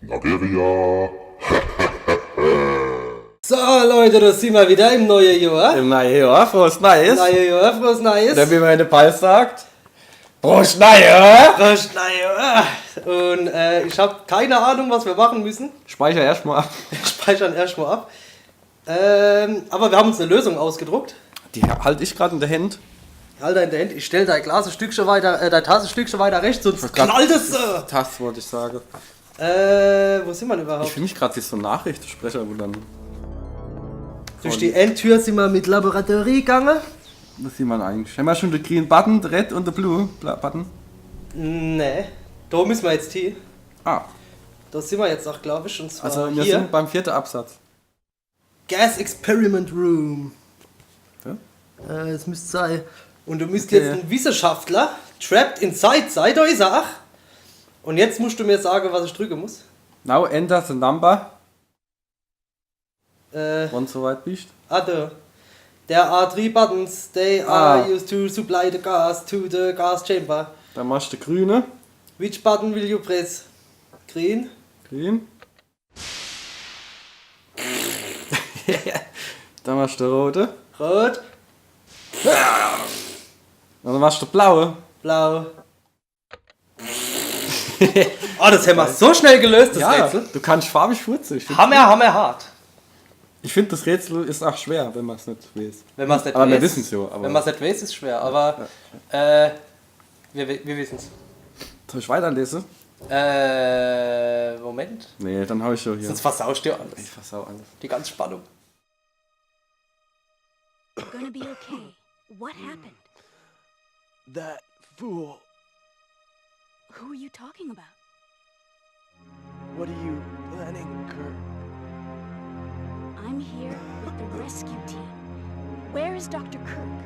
Nageria. So Leute, da sind wir wieder im neuen Jahr. Im neuen Jahr, frohes Neues. Neue Jahr, frohes Neues. Oder wie meine Pals sagt, Prost Neues. Frohes Neues. Und ich habe keine Ahnung, was wir machen müssen. Speicher erstmal ab. Wir speichern erstmal ab. Aber wir haben uns eine Lösung ausgedruckt. Die halte ich gerade in der Hand. Halter in der Hand, ich stelle dein Glas ein Stückchen weiter, dein Tasse ein Stückchen weiter rechts, sonst knallt es. Das wollte ich sagen. Wo sind wir denn überhaupt? Ich fühle mich gerade wie so ein Nachrichtensprecher, wo dann... Durch die Endtür sind wir mit Laboratorie gegangen. Was sieht man eigentlich? Haben wir schon den green Button, den red und den blue Button? Nee, da müssen wir jetzt hin. Ah, Da sind wir jetzt auch, glaube ich, und zwar also wir hier. sind beim 4. Absatz. Gas Experiment Room. Ja? Das müsste sein. Und du müsst Okay. jetzt ein Wissenschaftler trapped inside sein, da ist er. Und jetzt musst du mir sagen, was ich drücken muss. Now enter the number. Da. Wann so weit bist. There are 3 buttons. They are used to supply the gas to the gas chamber. Dann machst du den grüne. Which button will you press? Green. Green. Dann machst du den rote. Rot. Und dann machst du den blaue. Blau. Das haben wir so schnell gelöst, das Rätsel. du kannst farbig furzen. Hammerhart. Ich finde, das Rätsel ist auch schwer, wenn man es nicht weiß. Wenn man es nicht Aber wir weiß. wissen es ja. Aber Wenn man es nicht weiß, ist es schwer. Aber wir wissen es. soll ich weiterlesen? Moment. Nee, dann hau ich schon hier. Sonst versaust du Ich alles. versau alles. Die ganze Spannung. Gonna be okay. What happened? That fool. Who are you talking about? What are you planning, Kurt? I'm here with the rescue team. Where is Dr. Kirk?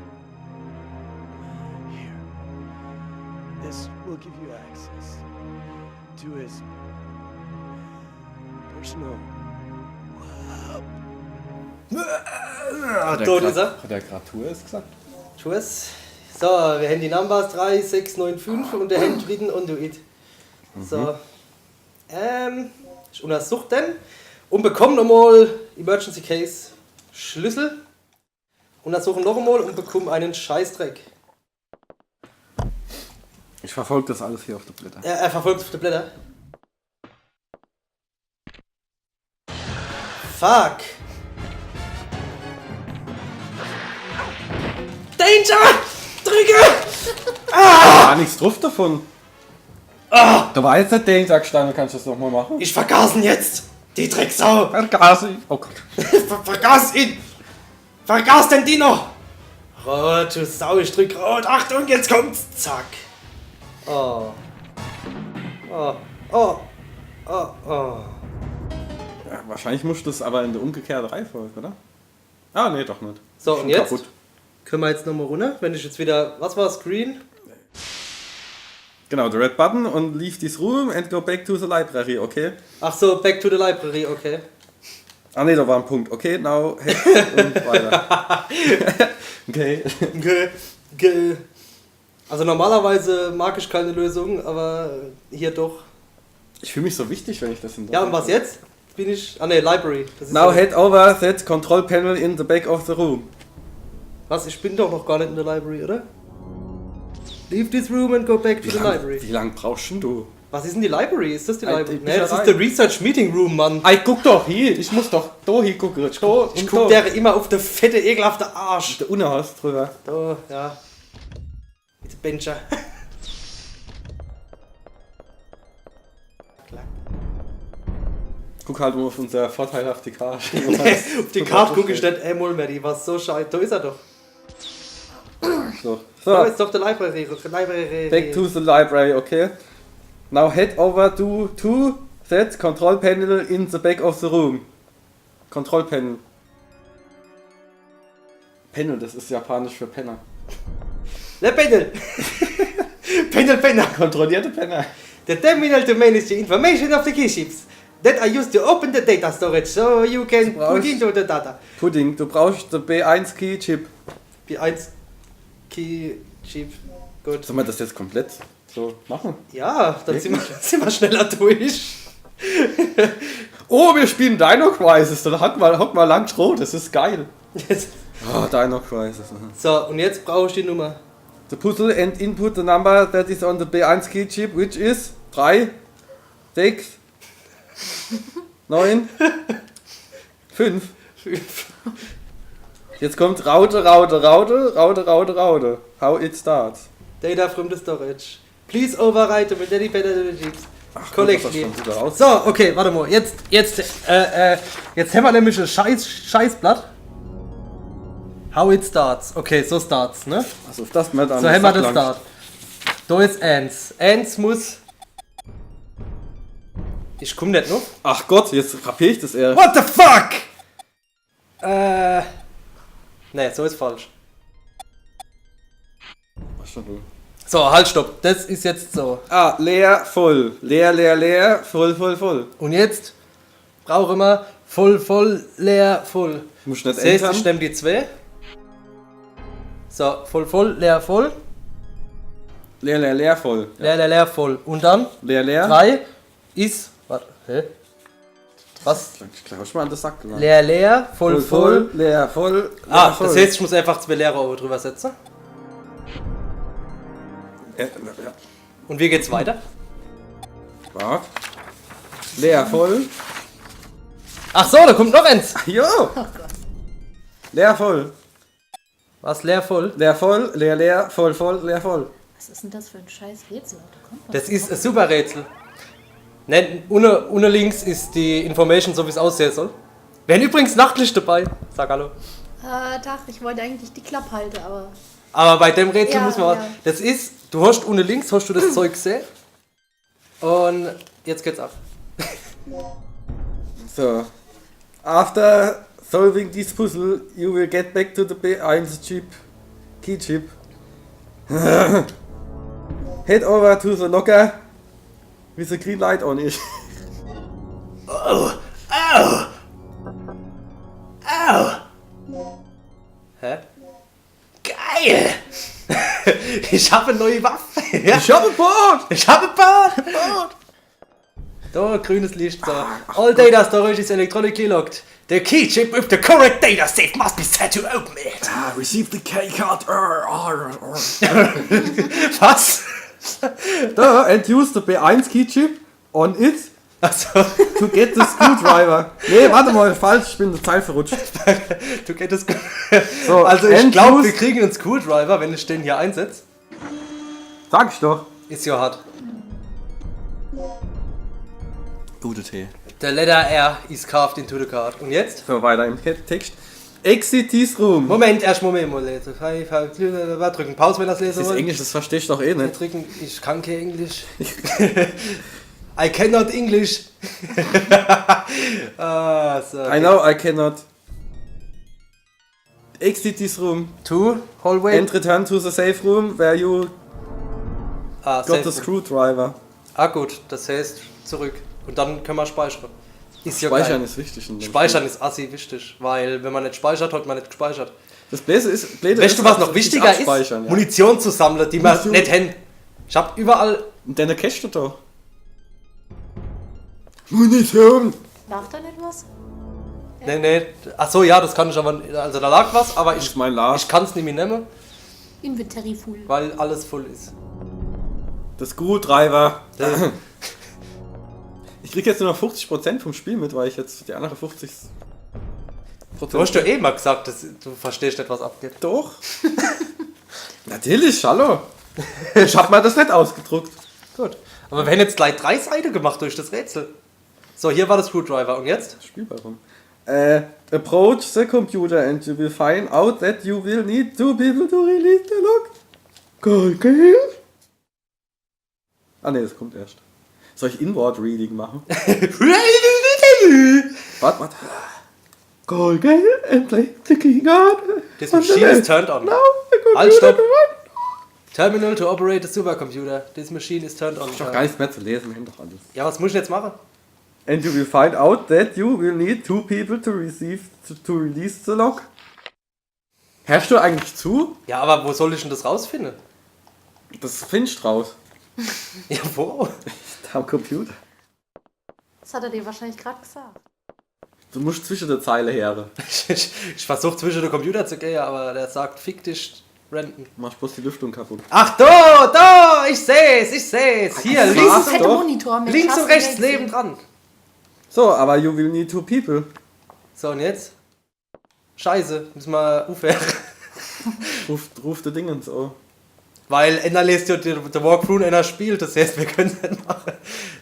Here. This will give you access to his personal lab. Tot ist er. Hat der gerade Tour ist gesagt? Tschüss. So, wir haben die Numbers 3, 6, 9, 5 und der Hand dritten und du it. So. Ich untersuche den und bekomme nochmal Emergency Case Schlüssel. Untersuche noch einmal und bekomme einen Scheißdreck. Ich verfolge das alles hier auf der Blätter. Er verfolgt auf die Blätter. Fuck. Danger! Drücke! Gar nichts drauf davon. Da war jetzt nicht der gestanden, kannst du das nochmal machen? Ich vergaß ihn jetzt! Die Drecksau! Vergaß ich. Oh Gott. Vergaß ihn! Vergaß den Dino! Rot, du Sau, ich drück rot. Achtung, jetzt kommt's! Zack. Oh. Oh. Oh. Oh. Oh. Ja, wahrscheinlich musst du das aber in der umgekehrten Reihenfolge, oder? Ah, nee, doch nicht. So, Schon und jetzt? kaputt. Können wir jetzt nochmal runter? Wenn ich jetzt wieder. Was war Screen? Genau, the red button und leave this room and go back to the library, okay? Ach so, back to the library, okay. Ah ne, da war ein Punkt. Okay, now head und weiter. Okay. Also normalerweise mag ich keine Lösung, aber hier doch. Ich fühle mich so wichtig, wenn ich das in der Ja, und was jetzt? Jetzt bin ich. Ah ne, Library. Das ist Now ja- head over that control panel in the back of the room. Was? Ich bin doch noch gar nicht in der Library, oder? Leave this room and go back to the library. Wie lange brauchst denn du? Was ist denn die Library? Ist das die Ein- Library? ich Nee, das bin ist rein. der Research Meeting Room, Mann. Ey, guck doch hier, ich muss doch da hingucken. Da Ich und guck da. der immer auf der fette, ekelhafte Arsch. Der Unerhaus drüber. Da, ja. Mit dem Bencher. Guck halt nur auf unser vorteilhafte Karte. Auf die Karte gucke ich nicht einmal mehr, die war so scheiße. Da ist er doch. So. Da So, ist doch der Library. back to the library, okay? Now head over to that control panel in the back of the room. Control panel. Panel, das ist japanisch für Penner. Le Pendel. Pendel. Kontrollierte Penner. The terminal to manage the information of the key ships that are used to open the data storage so you can put brauchst- into the data. Pudding, du brauchst den B1 Key Chip. B1 Key Chip. Gut. Sollen wir das jetzt komplett so machen? Ja, dann sind wir schneller durch. Oh, wir spielen Dino Crisis. Dann hock mal lang rot. Das ist geil. Jetzt. Oh, Dino Crisis. So, und jetzt brauche ich die Nummer. The puzzle and input the number that is on the B1 key chip, which is 3, 6, 9, 5. Jetzt kommt Raute. How it starts. Data from the storage. Please override the Daddy Pedagogies. Collect das me. schon wieder raus. So, okay, warte mal. Jetzt haben wir nämlich ein Scheißblatt. How it starts. Okay, so starts, ne? Also auf das mal dann. So haben wir den Start. Da ist Ants. Ants muss... Ich komm nicht noch. Ach Gott, jetzt kapier ich das eher. What the fuck? Ne, so ist falsch. So, halt, stopp. Das ist jetzt so. Ah, leer, voll. Leer, voll. Und jetzt brauchen wir voll, leer, voll. Muss nicht Das heißt, ich ändern. nehme die 2. So, voll, leer, voll. Leer, voll. Leer, voll. Und dann Leer. 3 ist... Warte, hä? Was? Ich glaube, ich mal an den Sack gelangt. Leer, voll. Leer, voll. Ah, das heißt, ich muss einfach 2 Leere oben drüber setzen. Ja. Und wie geht's weiter? Warte. Leer, voll. Ach so, da kommt noch eins. Jo! Leer, voll. Was, leer, voll? Leer, voll. Leer, voll, leer, voll. Was ist denn das für ein scheiß Rätsel? Da kommt was Das ist ein super Rätsel. Ne, unten links ist die Information, so wie es aussehen soll. Wären übrigens Nachtlicht dabei. Sag hallo. Tag, ich wollte eigentlich die Klappe halten, aber... Aber bei dem Rätsel Ja, muss man... ja. Das ist, du hast unten links, hast du das Zeug gesehen. Und jetzt geht's ab. So. After solving this puzzle, you will get back to the B1 chip. Key chip. Head over to the locker with the green light on it. Hä? Geil! Ich habe eine neue Waffe. Ja? Ich hab ein Board! Ich habe ein Board! Da, grünes Licht. So. All data storage is electronically locked. The key chip with the correct data safe must be set to open it. Receive the key card. Was? Da, and use the B1 key chip on it Achso, to get the screwdriver. Nee, warte mal, falsch, ich bin in der Zeit verrutscht. du kennst das. So, Also ich and glaube, use- wir kriegen einen Screwdriver, wenn ich den hier einsetze. Sag ich doch. Ist ja hart. Gute Tee. The letter R is carved into the card. Und jetzt? So, weiter im Text. Exit this room. Moment, erst Moment mal lesen. Drücken Pause, wenn das lesen Das ist wollt. Englisch, das verstehe ich doch eh nicht. Drücken, ich kann kein Englisch. I cannot English. So, I know I cannot. Exit this room To hallway. and return to the safe room where you got Safe. the screwdriver. Gut, das heißt zurück. Und dann können wir speichern. Ist ja Speichern geil. ist wichtig. in dem Speichern ist assi wichtig, weil wenn man nicht speichert, hat man nicht gespeichert. Spiel. Das Blöde ist, Weißt du, was noch richtig wichtiger ist? abspeichern, ja. Munition zu sammeln, die man Munition. nicht haben. Ich hab überall... Und deine Cache da. Munition! Darf da nicht was? Nee. Achso, ja, das kann ich aber... Also da lag was, aber Das ich ist mein Lars. kann es nicht mehr nehmen, Inventory full. weil alles voll ist. Der Screwdriver. Der- Ich krieg jetzt nur noch 50% vom Spiel mit, weil ich jetzt die anderen 50%. Du hast ja eh mal gesagt, dass du verstehst nicht, was abgeht. Doch. Natürlich, hallo. Ich hab mal das nicht ausgedruckt. Gut. Aber wir haben jetzt gleich 3 Seiten gemacht durch das Rätsel. So, hier war das Screwdriver. Und jetzt? Spielbar rum. Approach the computer and you will find out that you will need 2 people to release the lock. Okay. Ah ne, das kommt erst. Soll ich Inward-Reading machen? Warte. Call Gale and play the keycard. This machine is turned on. No, the computer Halt, stopp. won't. Terminal to operate the supercomputer. This machine is turned on. Ich hab gar nichts mehr zu lesen, wir haben doch alles. Ja, was muss ich jetzt machen? And you will find out that you will need 2 people to release the lock. Herrschst du eigentlich zu? Ja, aber wo soll ich denn das rausfinden? Das findest du raus. Ja, wo? Am Computer. Das hat er dir wahrscheinlich gerade gesagt. Du musst zwischen der Zeile her. Ich versuche zwischen den Computer zu gehen, aber der sagt, fick dich, Brandon. Mach bloß die Lüftung kaputt. Ach, da, ich seh's. Hier, Was? links, Fette doch. Monitor mit links und krassen rechts Gags neben sehen. dran. So, aber you will need 2 people. So, und jetzt? Scheiße, müssen wir aufhören. Ruf die Dingens an. Weil einer lässt ja der Walkthrough und einer spielt, das heißt, wir können es nicht machen.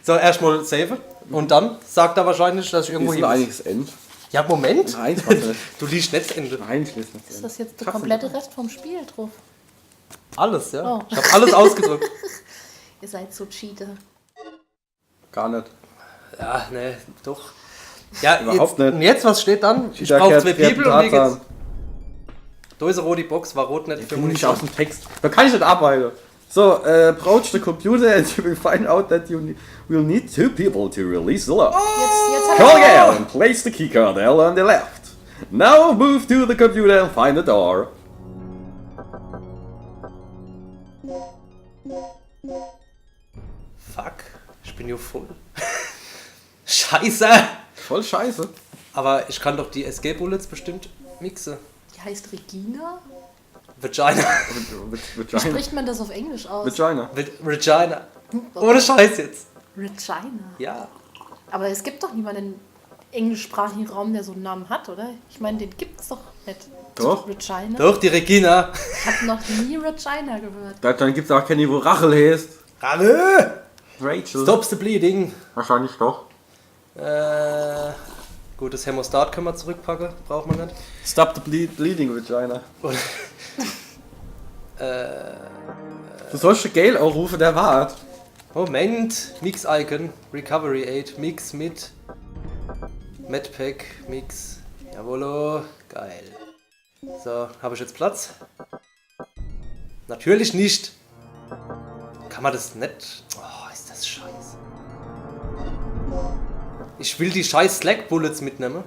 So, erstmal save. Und dann sagt er wahrscheinlich, dass ich irgendwo Ist hin eigentlich muss. das End? Ja, Moment. Nein, ich weiß nicht. Du liest nicht das Ende. Nein, ich weiß nicht. Ist das jetzt der Krass. komplette Rest vom Spiel drauf? Alles, ja. Oh. Ich habe alles ausgedrückt. Ihr seid so Cheater. Gar nicht. Ja, ne, doch. Ja, Überhaupt jetzt, nicht. Und jetzt, was steht dann? Ich Da brauche kehrt- 2 kehrt People und wie geht's? Tarzan. Da ist eine rote Box, war rot nicht für Finde ich Munition. aus dem Text. Da kann ich nicht arbeiten. So, approach the computer and you will find out that you will need 2 people to release the lock. Jetzt hat Call er... Gale and place the keycard L on the left. Now move to the computer and find the door. Fuck, ich bin hier voll. Scheiße! Voll scheiße. Aber ich kann doch die SG-Bullets bestimmt mixen. Die heißt Regina? Vagina. Wie spricht man das auf Englisch aus? Vagina. Regina. Ohne Scheiß jetzt. Regina. Ja. Aber es gibt doch niemanden im englischsprachigen Raum, der so einen Namen hat, oder? Ich meine, den gibt's doch nicht. Doch. Regina? Doch, die Regina. Ich habe noch nie Regina gehört. Dann gibt es auch keine, wo Rachel heißt. Ralle! Rachel. Stop the bleeding. Wahrscheinlich doch. Gut, das Hämostat können wir zurückpacken. Braucht man nicht. Stop the bleeding Vagina. Und, Du sollst den Gale auch rufen, der wart. Moment. Mix-Icon. Recovery Aid. Mix mit Medpack. Mix. Jawollo. Geil. So, habe ich jetzt Platz? Natürlich nicht. Kann man das nicht? Oh, ist das scheiße. Ich will die scheiß Slack Bullets mitnehmen.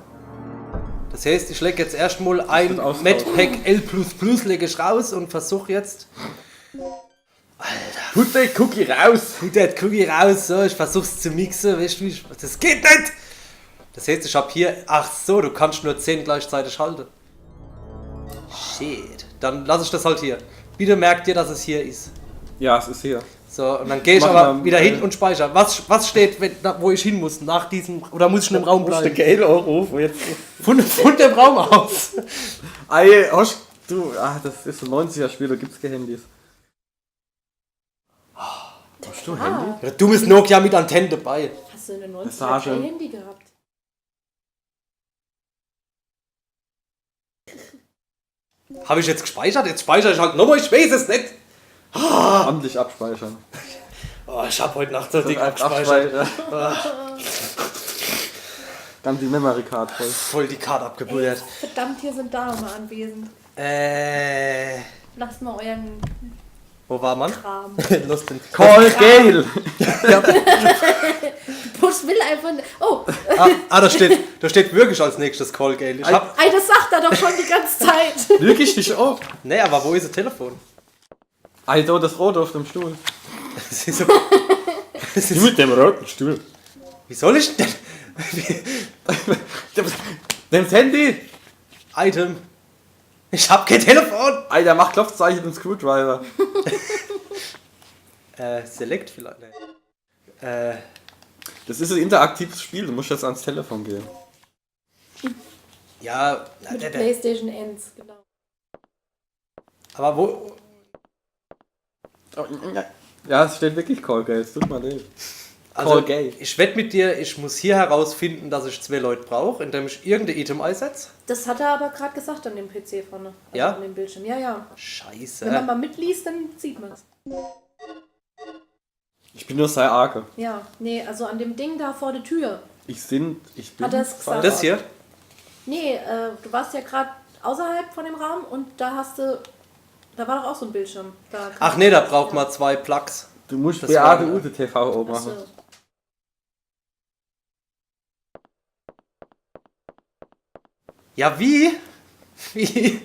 Das heißt, ich lege jetzt erstmal ein wird Medpack L++ lege ich raus und versuche jetzt. Put the cookie raus. Tut der Cookie raus, so, ich versuch's zu mixen, weißt du, das geht nicht! Das heißt, ich hab hier, ach so, du kannst nur 10 gleichzeitig halten. Shit. Dann lasse ich das halt hier. Bitte merkt dir, dass es hier ist. Ja, es ist hier. So, und dann gehe ich Mach aber mal, wieder hin und speichere. Was steht, wo ich hin muss, nach diesem, oder muss ich in dem Raum Musst den bleiben? Gale auch rufen jetzt. Von dem Raum aus. Ey, hast du, das ist ein 90er-Spiel, da gibt's keine Handys. Hast du Handy? Ja, dummes Nokia mit Antennen dabei. Hast du in den 90ern Massage. kein Handy gehabt? Habe ich jetzt gespeichert? Jetzt speichere ich halt nochmal, ich weiß es nicht. Ordentlich abspeichern. Oh, ich habe heute Nacht so dick Abspeichern. abgespeichert. Dann die Memory Card voll. Voll die Karte abgebuddert. Verdammt, hier sind Damen anwesend. Lasst mal euren Wo war man? Kram. Lost in Call Gale! Bush will einfach... Oh, da steht wirklich als nächstes Call Gale. Ich hab. ey, das sagt er doch schon die ganze Zeit. Wirklich dich auch? Nee, aber wo ist das Telefon? Alter, das Rote auf dem Stuhl. Das ist so, das Die ist, mit dem roten Stuhl. wie soll ich denn? Nimm's Handy! Item. Ich hab kein Telefon. Alter, mach Klopfzeichen und Screwdriver. Select vielleicht. Nee. Das ist ein interaktives Spiel, du musst jetzt ans Telefon gehen. Ja, Mit PlayStation Ends, genau. aber wo? Ja, es steht wirklich Call Gale, es tut mir leid. Also, Call Gale. ich wette mit dir, ich muss hier herausfinden, dass ich 2 Leute brauche, indem ich irgendein Item einsetze. Das hat er aber gerade gesagt an dem PC vorne. Also Ja? An dem Bildschirm. Ja, ja. Scheiße. Wenn man mal mitliest, dann sieht man es. Ich bin nur sehr arge. Ja, nee, also an dem Ding da vor der Tür. Ich bin. Hat er's gesagt? Das hier? Nee, du warst ja gerade außerhalb von dem Raum und da hast du... Da war doch auch so ein Bildschirm. Da Ach nee, da braucht man 2 Plugs. Du musst Das Beate war- Ute TV auch Achso. machen. Ja, wie? Wie?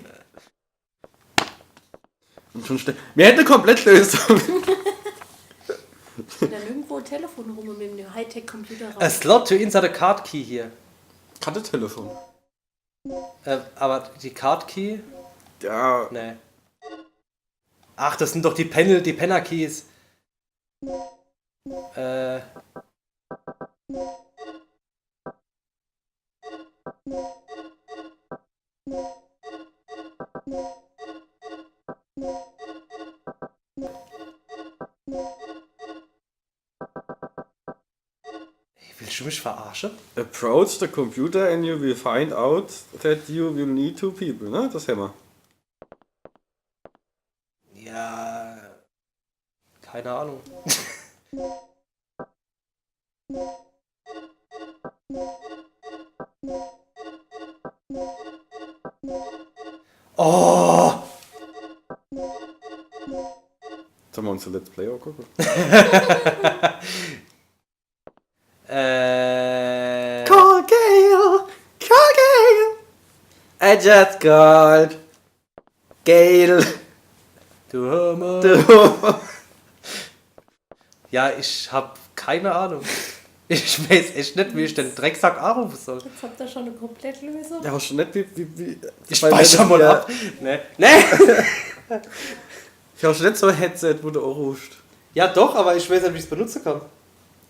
Und schon wir hätten eine Komplettlösung. Da nirgendwo ein Telefon rum mit dem Hightech-Computer A slot to insert a card key hier. Hatte Telefon. Aber die Card Key? Ja. Nee. Ach, das sind doch die Penner Keys. Willst du mich verarschen? Approach the computer and you will find out that you will need two people, ne? Das haben wir. Ja. Keine Ahnung. Oh! Sollen wir uns ein Let's Play auch gucken? Call Gale! Call Gale! I just called Gale! Du Hammer. Du. Ja, ich hab keine Ahnung. Ich weiß echt nicht, wie ich den Drecksack anrufen soll. Jetzt habt ihr schon eine Komplettlösung. Ja, aber schon nicht wie Ich speichere mal ab. Nee. Ich habe schon nicht so ein Headset, wo du auch rufst. Ja doch, aber ich weiß nicht, wie ich es benutzen kann.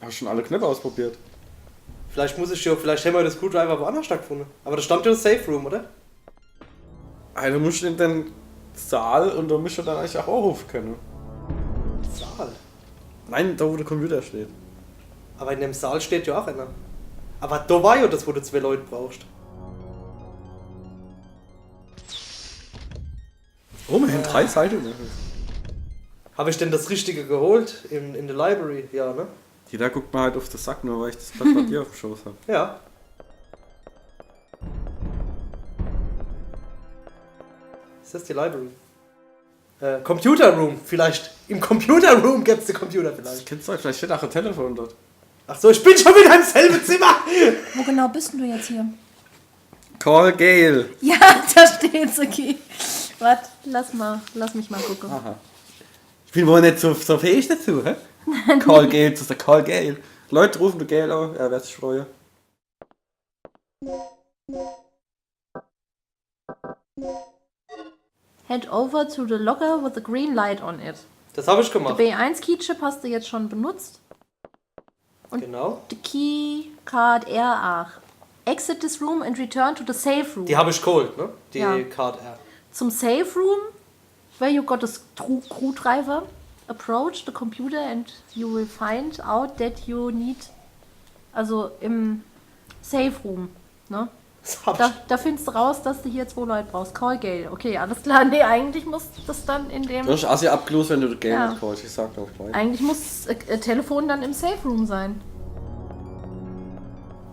Hast schon alle Knöpfe ausprobiert? Vielleicht haben wir das Screwdriver woanders stattgefunden. Aber das stand ja im Safe Room, oder? Also du musst in den Saal und da musst du dann eigentlich auch rufen können. Saal. Nein, da wo der Computer steht. Aber in dem Saal steht ja auch einer. Aber da war ja das, wo du 2 Leute brauchst. Oh, wir haben 3 Seiten. Habe ich denn das Richtige geholt in der Library? Ja, ne? Jeder guckt mal halt auf den Sack, nur weil ich das Blatt bei dir auf dem Schoß habe. Ja. Ist das die Library? Computer Room, vielleicht. Im Computer Room gibt's den Computer vielleicht. Kennst du, vielleicht steht auch ein Telefon dort. Ach so, ich bin schon wieder im selben Zimmer. Wo genau bist denn du jetzt hier? Call Gale. Ja, da steht's, okay. Warte, lass mich mal gucken. Aha. Ich bin wohl nicht so fähig dazu, hä? Call Gale, das ist der Call Gale. Leute rufen den Gale an, er wird sich freuen. Head over to the locker with the green light on it. Das habe ich Der gemacht. B1 Keychip hast du jetzt schon benutzt. Genau. The key card R8. Exit this room and return to the safe room. Die habe ich geholt, ne? Die Ja. Card R. Zum safe room, where you got a screwdriver. Approach the computer and you will find out that you need. Also im safe room, ne? Das hab ich. Da findest du raus, dass du hier 2 Leute brauchst. Call Gale. Okay, alles klar. Nee, eigentlich muss das dann in dem. Du hast Assi abgelost, wenn du den Gale Ja. nicht callst. Ich sag doch gleich. Eigentlich muss Telefon dann im Safe Room sein.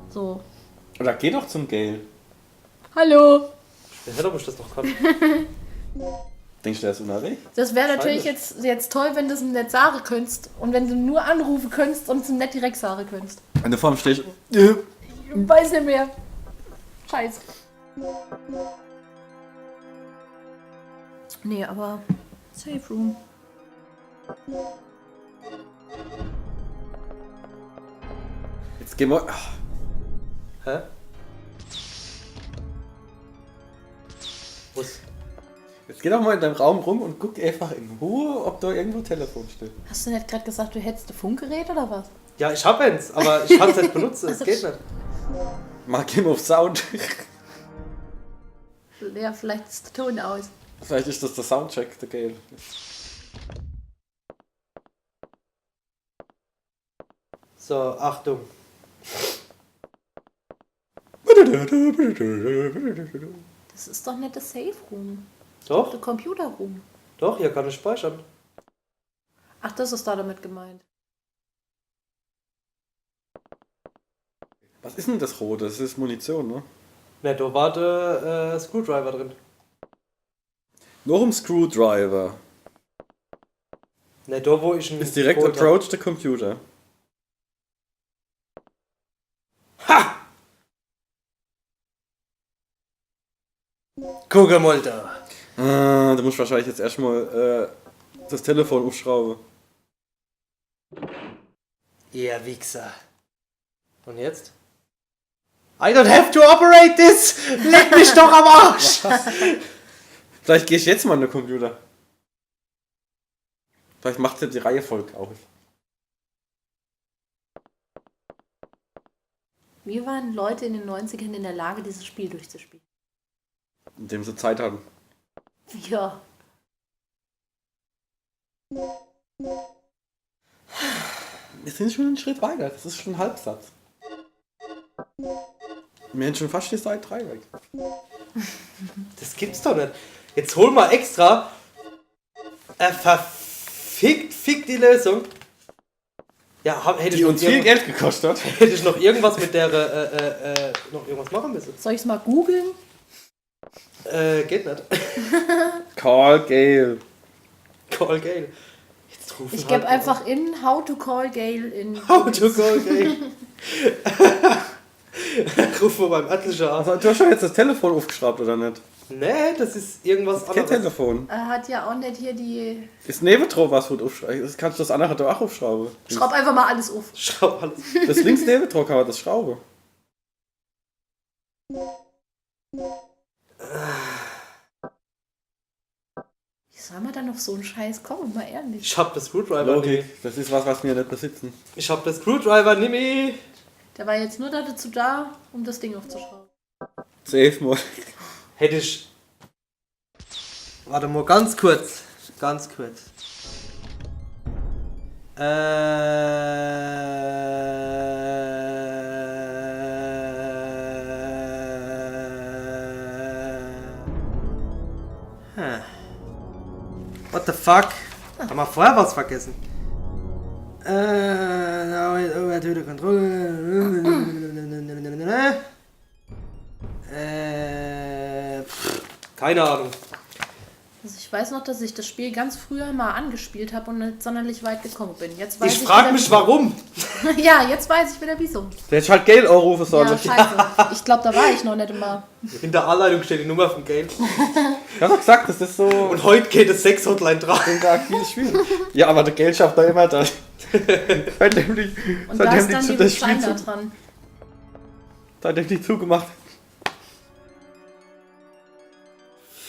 So. Oder geh doch zum Gale. Hallo. Ich weiß nicht, ob ich das noch kann. Denkst du, der ist unterwegs? Das wäre natürlich jetzt toll, wenn du es nicht sagen könntest. Und wenn du nur anrufen könntest und es nicht direkt sagen könntest. Wenn du vor ihm stehst. Ich weiß nicht mehr. Scheiße. Nee, aber Safe Room. Jetzt gehen wir. Ach, Hä? Was? jetzt geh doch mal in deinem Raum rum und guck einfach in Ruhe, ob da irgendwo Telefon steht. Hast du nicht gerade gesagt, du hättest ein Funkgerät oder was? Ja, ich hab eins, aber ich kann es nicht benutzen. Es geht nicht. Mach Game of Sound. Ja, vielleicht ist der Ton aus. Vielleicht ist das der Soundcheck, der Gale. So, Achtung. Das ist doch nicht das Safe Room. Doch, Der Computer Room. doch, hier kann ich speichern. Ach, das ist da damit gemeint. Was ist denn das Rote? Das ist Munition, ne? Ne, da war der Screwdriver drin. Noch ein Screwdriver. Ne, da wo ich ihn Ist direkt geholt hab. approach the computer. Ha! Guck mal da. Du musst wahrscheinlich jetzt erstmal das Telefon aufschrauben. Ihr Wichser. Und jetzt? I don't have to operate this! Leck mich doch am Arsch! Vielleicht gehe ich jetzt mal in den Computer. Vielleicht macht ja die Reihe Volk aus. Wie waren Leute in den 90ern in der Lage, dieses Spiel durchzuspielen? Indem sie Zeit hatten. Ja. Wir sind schon einen Schritt weiter. Das ist schon ein Halbsatz. Wir haben schon fast die Seite 3 weg. Das gibt's doch nicht. Jetzt hol mal extra fick die Lösung. Ja, hätte Die ich uns viel Geld gekostet hat. hätte ich noch irgendwas mit der noch irgendwas machen müssen. Soll ich es mal googeln? Geht nicht. Call Gale. Call Gale. Jetzt rufen Ich halt gebe einfach in How to call Gail in. How to call Gale. Rufen wir beim Atlischer an. Also, du hast schon jetzt das Telefon aufgeschraubt, oder nicht? Nee, das ist irgendwas Kein anderes. Telefon. Er hat ja auch nicht hier die. Ist neben drauf was, wo du aufschraubst. Das kannst du das andere doch auch aufschrauben. Schraub einfach mal alles auf. Schraub alles. Das links neben drauf kann man das schrauben. Wie soll man dann auf so einen Scheiß kommen? Mal ehrlich. Ich hab das Screwdriver Logik. nicht. Das ist was wir nicht besitzen. Ich hab das Screwdriver nicht. Der war jetzt nur dazu da, um das Ding aufzuschrauben. Safe mal. Hätte ich. Warte mal, ganz kurz. Ganz kurz. What the fuck? Haben wir vorher was vergessen? Over to the control. Keine Ahnung. Also ich weiß noch, dass ich das Spiel ganz früher mal angespielt habe und nicht sonderlich weit gekommen bin. Jetzt weiß Ich frage wieder, mich warum. Ja, jetzt weiß ich wieder wieso. Der hätte halt Gale anrufen sollen. Ja, scheiße. Ich glaube, da war ich noch nicht immer. In der Anleitung steht die Nummer vom Game. Ich hab doch gesagt, das ist so Und heute geht das 6-Hotline dran. ein interaktives Spiel. Ja, aber der Gale schafft da immer das. Seitdem die, Und da ist dann die das Spiel Vagina zu, dran. seitdem die zugemacht.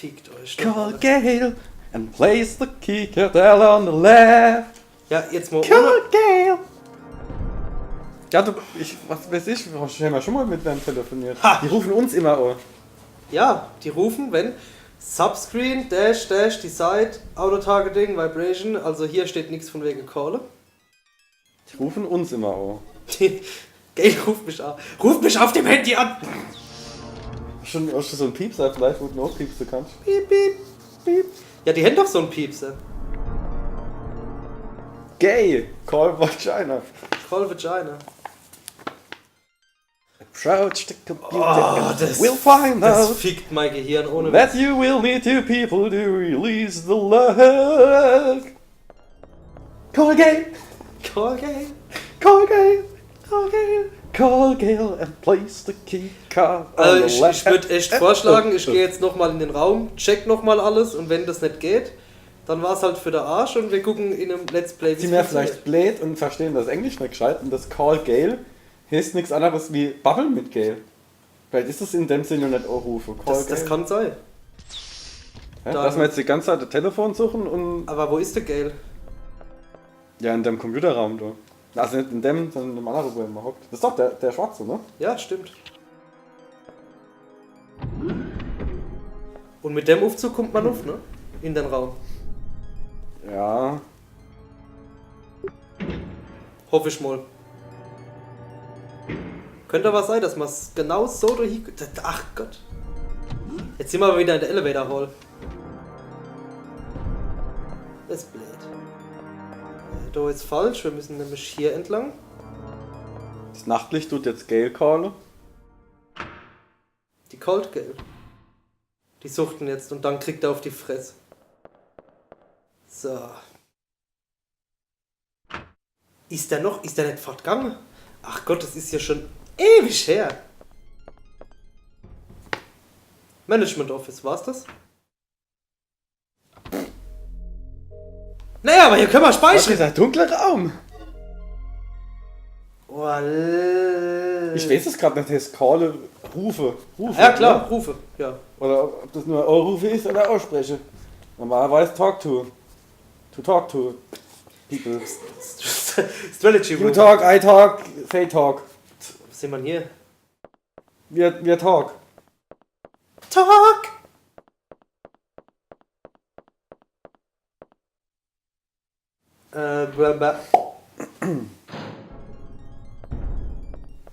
Fickt euch. Call Gale and place the key down on the left. Ja, jetzt mal Call ohne. Gale. Ja, du, was weiß ich, wir haben schon mal mit denen telefoniert. Ha. Die rufen uns immer an. Ja, die rufen, wenn Subscreen, Dash, Decide, Auto-Targeting, Vibration, also hier steht nichts von wegen Call. Die rufen uns immer an. Gale ruft mich an. Ruf mich auf dem Handy an! Hast du so einen Piepser vielleicht, wo du noch piepsen kannst? Piep, piep, piep. Ja, die haben doch so einen Piepser. Gay, call Vagina. Call Vagina. Approach the computer Oh, and das- we'll find Das out fickt mein Gehirn ohne that you will need two people to release the love. Call Gale, Call Gale. call Gale, call Gale, call Gale and place the key card on Also the ich würde echt vorschlagen, ich gehe jetzt nochmal in den Raum, check nochmal alles und wenn das nicht geht, dann war es halt für den Arsch und wir gucken in einem Let's Play, Sie mir vielleicht blöd und verstehen das Englisch nicht gescheit und das Call Gale heißt nichts anderes wie Babbeln mit Gale. Vielleicht ist es in dem Sinne nicht anrufen. Call Das kann sein. Ja, dass wir jetzt die ganze Zeit das Telefon suchen und Aber wo ist der Gale? ja, in dem Computerraum da. Also nicht in dem, sondern in dem anderen, wo er immer hockt. Das ist doch der Schwarze, ne? Ja, stimmt. Und mit dem Aufzug kommt man auf, ne? In den Raum. Ja. Hoffe ich mal. Könnte aber sein, dass man es genau so durch. Ach Gott. Jetzt sind wir aber wieder in der Elevator Hall. Das ist blöd. Da ist falsch, wir müssen nämlich hier entlang. Das Nachtlicht tut jetzt Gale callen. Die Cold Gale. Die suchten jetzt und dann kriegt er auf die Fresse. So. Ist der nicht fortgegangen? Ach Gott, das ist ja schon ewig her. Management Office, war's das? Naja, aber hier können wir Was ist speichern. der dunkle Raum? Ich weiß es gerade nicht, das heißt Call, Rufe. Ja klar, ne? Rufe. Ja. Oder ob das nur Rufe ist oder ausspreche. Normalerweise talk to. To talk to people. Strategy You Room. talk, I talk, they talk. Was sehen wir hier? Wir talk. Talk! Bam, bam.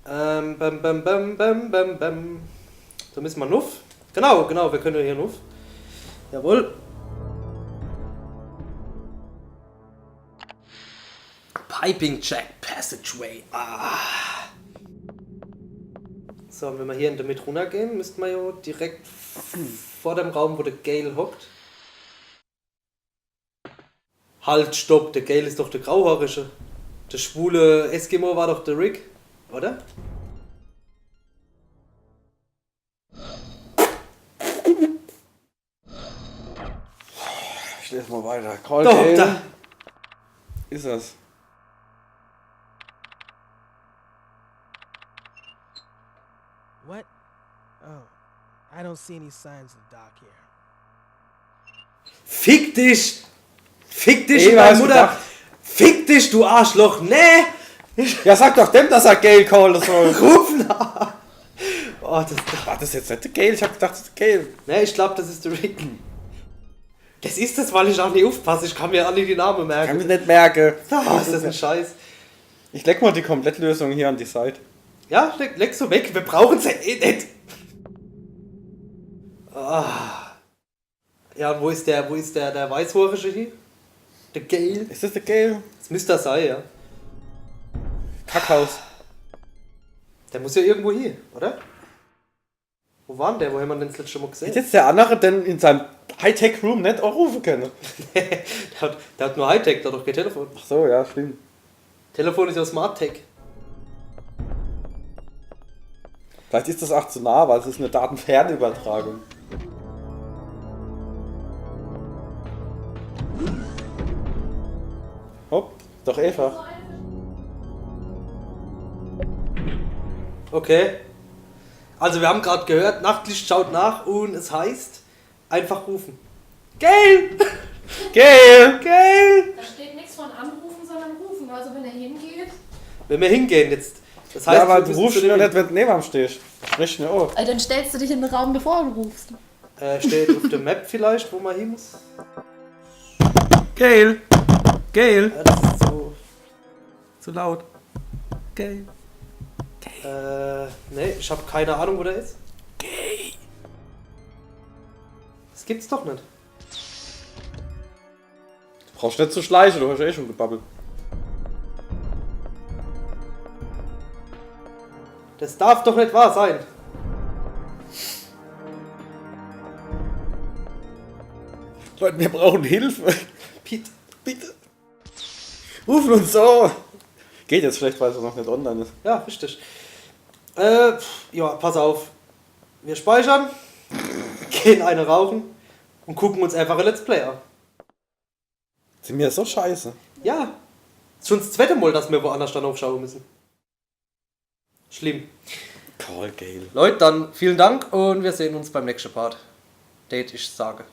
Bam, bam, bam, bam, bam, bam. Da müssen wir Nuff. Genau, wir können hier Nuff. Jawohl. Piping Jack Passageway. So, und wenn wir hier in der Mitte runtergehen, müssten wir ja direkt vor dem Raum, wo der Gale hockt. Halt, stopp, der Gale ist doch der Grauhaarische. Der schwule Eskimo war doch der Rick, oder? Ich lese mal weiter. Call Doch, Gale. da. Ist das. What? Oh, I don't see any signs of Doc here. Fick dich! Fick dich, Ey, meine hast Mutter! gedacht? Fick dich, du Arschloch! Nee! Ja, sag doch dem, dass er Gale callen soll. Rufen! Oh, das. War das jetzt nicht der Gale? Ich hab gedacht, das ist der Gale. Ne, ich glaube, das ist der Rick. Das ist das, weil ich auch nicht aufpasse. Ich kann mir alle die Namen Kann merken. mich nicht merken. Ah, ist das ein Scheiß. Ich leck mal die Komplettlösung hier an die Seite. Ja, leg so weg. Wir brauchen es ja eh nicht. Ah. Ja, und wo ist der Weißhaarische hier? Der Gale? Ist das der Gale? Das müsste das sein, ja. Kackhaus. Der muss ja irgendwo hier, oder? Wo war denn der? Wo haben wir den das letzte Mal gesehen? Hätte jetzt der andere denn in seinem Hightech-Room nicht auch rufen können? der hat nur Hightech, der hat doch kein Telefon. Ach so, ja, stimmt. Telefon ist ja Smart-Tech. Vielleicht ist das auch zu nah, weil es ist eine Datenfernübertragung. Hopp, doch Eva. Okay. Also wir haben gerade gehört, Nachtlicht schaut nach und es heißt, einfach rufen. Gale! Gale! Gale! Da steht nichts von anrufen, sondern rufen. Also wenn er hingeht. Wenn wir hingehen jetzt. Das heißt, Ja, aber wir du müssen rufst zu nur dem- nicht, wenn du neben am stehst. Sprich nur auf. Dann stellst du dich in den Raum, bevor du rufst. Steht auf der Map vielleicht, wo man hin muss. Gale! Gale! Ja, das ist so. Zu laut. Gale. Ne, ich habe keine Ahnung, wo der ist. Das gibt's doch nicht. Du brauchst nicht zu schleichen, du hast eh schon gebabbelt. Das darf doch nicht wahr sein. Leute, wir brauchen Hilfe. Pete. Bitte. Rufen uns so. Geht jetzt schlecht, weil es noch nicht online ist. Ja, richtig. Ja, pass auf. Wir speichern, gehen eine rauchen und gucken uns einfach ein Let's Play an. Sind wir so scheiße? Ja. Ist schon das zweite Mal, dass wir woanders dann aufschauen müssen. Schlimm. Call Gale. Leute, dann vielen Dank und wir sehen uns beim nächsten Part. Date ich sage.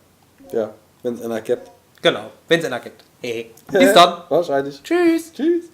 Ja, wenn es einer gibt. Genau, wenn es einer gibt. Bis dann. Wahrscheinlich. Tschüss. Tschüss.